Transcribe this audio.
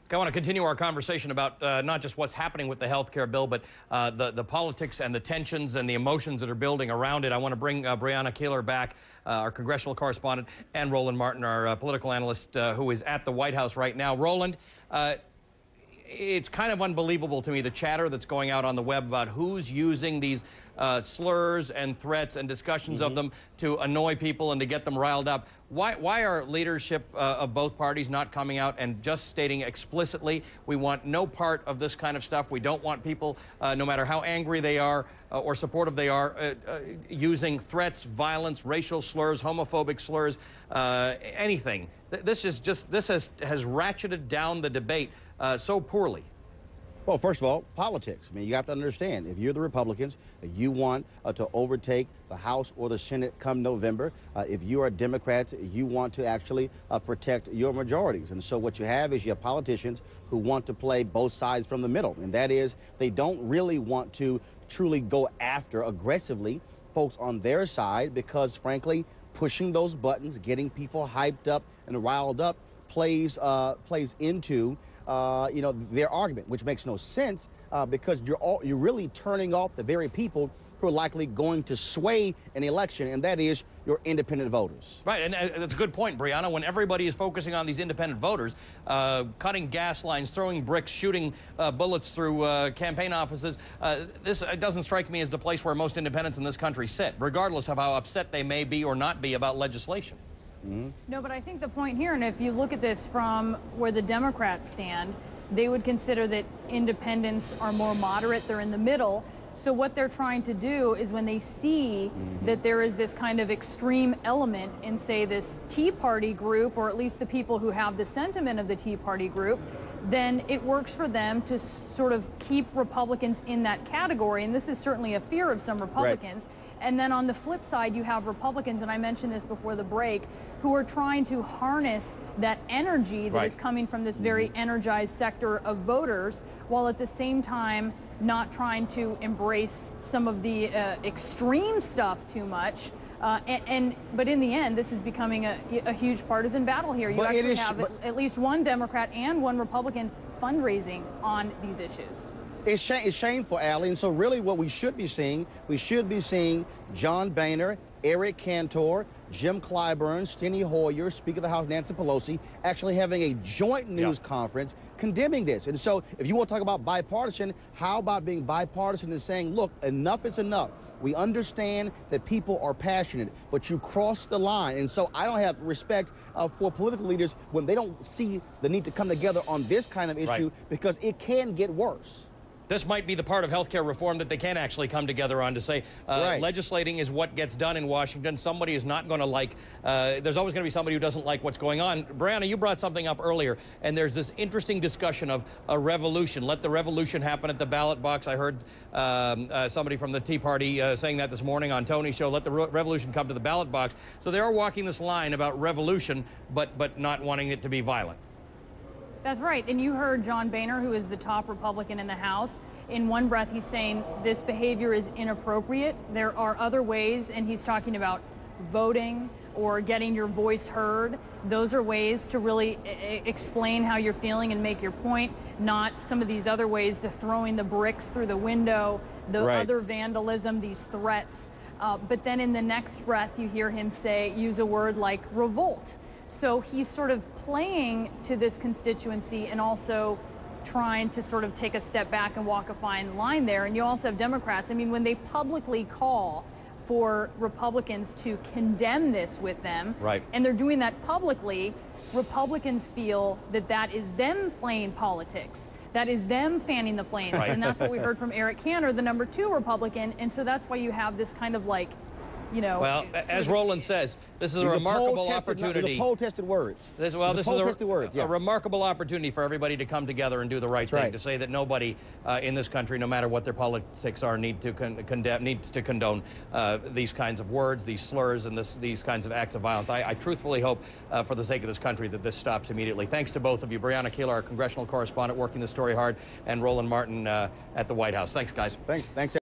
I want to continue our conversation about not just what's happening with the health care bill, but the politics and the tensions and the emotions that are building around it. I want to bring Brianna Keilar back, our congressional correspondent, and Roland Martin, our political analyst, who is at the White House right now. Roland, it's kind of unbelievable to me, the chatter that's going out on the web about who's using these slurs and threats and discussions of them to annoy people and to get them riled up. Why are leadership of both parties not coming out and just stating explicitly, we want no part of this kind of stuff. We don't want people, no matter how angry they are or supportive they are, using threats, violence, racial slurs, homophobic slurs, anything. This has ratcheted down the debate so poorly. Well, first of all, politics. I mean, you have to understand, if you're the Republicans, you want to overtake the House or the Senate come November. If you are Democrats, you want to actually protect your majorities. And so what you have is you have politicians who want to play both sides from the middle. And that is, they don't really want to truly go after aggressively folks on their side because, frankly, pushing those buttons, getting people hyped up and riled up plays into their argument, which makes no sense because you're really turning off the very people who are likely going to sway an election, and that is your independent voters. Right, and that's a good point, Brianna. When everybody is focusing on these independent voters, cutting gas lines, throwing bricks, shooting bullets through campaign offices, this doesn't strike me as the place where most independents in this country sit, regardless of how upset they may be or not be about legislation. No, but I think the point here, and if you look at this from where the Democrats stand, they would consider that independents are more moderate, they're in the middle. So what they're trying to do is when they see that there is this kind of extreme element in, say, this Tea Party group, or at least the people who have the sentiment of the Tea Party group, then it works for them to sort of keep Republicans in that category. And this is certainly a fear of some Republicans. Right. And then on the flip side, you have Republicans, and I mentioned this before the break, who are trying to harness that energy that is coming from this very energized sector of voters, while at the same time not trying to embrace some of the extreme stuff too much. But in the end, this is becoming a huge partisan battle here. You actually have at least one Democrat and one Republican fundraising on these issues. It's shameful, Allie, and so really what we should be seeing John Boehner, Eric Cantor, Jim Clyburn, Steny Hoyer, Speaker of the House Nancy Pelosi, actually having a joint news conference condemning this. And so if you want to talk about bipartisan, how about being bipartisan and saying, look, enough is enough. We understand that people are passionate, but you cross the line. And so I don't have respect for political leaders when they don't see the need to come together on this kind of issue because it can get worse. This might be the part of healthcare reform that they can actually come together on to say legislating is what gets done in Washington. Somebody is not going to like, there's always going to be somebody who doesn't like what's going on. Brianna, you brought something up earlier, and there's this interesting discussion of a revolution. Let the revolution happen at the ballot box. I heard somebody from the Tea Party saying that this morning on Tony's show. Let the revolution come to the ballot box. So they are walking this line about revolution, but not wanting it to be violent. That's right, and you heard John Boehner, who is the top Republican in the House. In one breath, he's saying this behavior is inappropriate. There are other ways, and he's talking about voting or getting your voice heard. Those are ways to really explain how you're feeling and make your point, not some of these other ways, the throwing the bricks through the window, the other vandalism, these threats. But then in the next breath, you hear him use a word like revolt. So he's sort of playing to this constituency and also trying to sort of take a step back and walk a fine line there. And you also have Democrats. I mean, when they publicly call for Republicans to condemn this with them, and they're doing that publicly, Republicans feel that that is them playing politics. That is them fanning the flames. And that's what we heard from Eric Cantor, the #2 Republican. And so that's why you have this kind of like, well, as Roland says, this is a remarkable opportunity. These are poll-tested words. This is a remarkable opportunity for everybody to come together and do the right thing, to say that nobody in this country, no matter what their politics are, needs to condone these kinds of words, these slurs, and these kinds of acts of violence. I truthfully hope, for the sake of this country, that this stops immediately. Thanks to both of you. Brianna Keilar, our congressional correspondent, working the story hard, and Roland Martin at the White House. Thanks, guys. Thanks.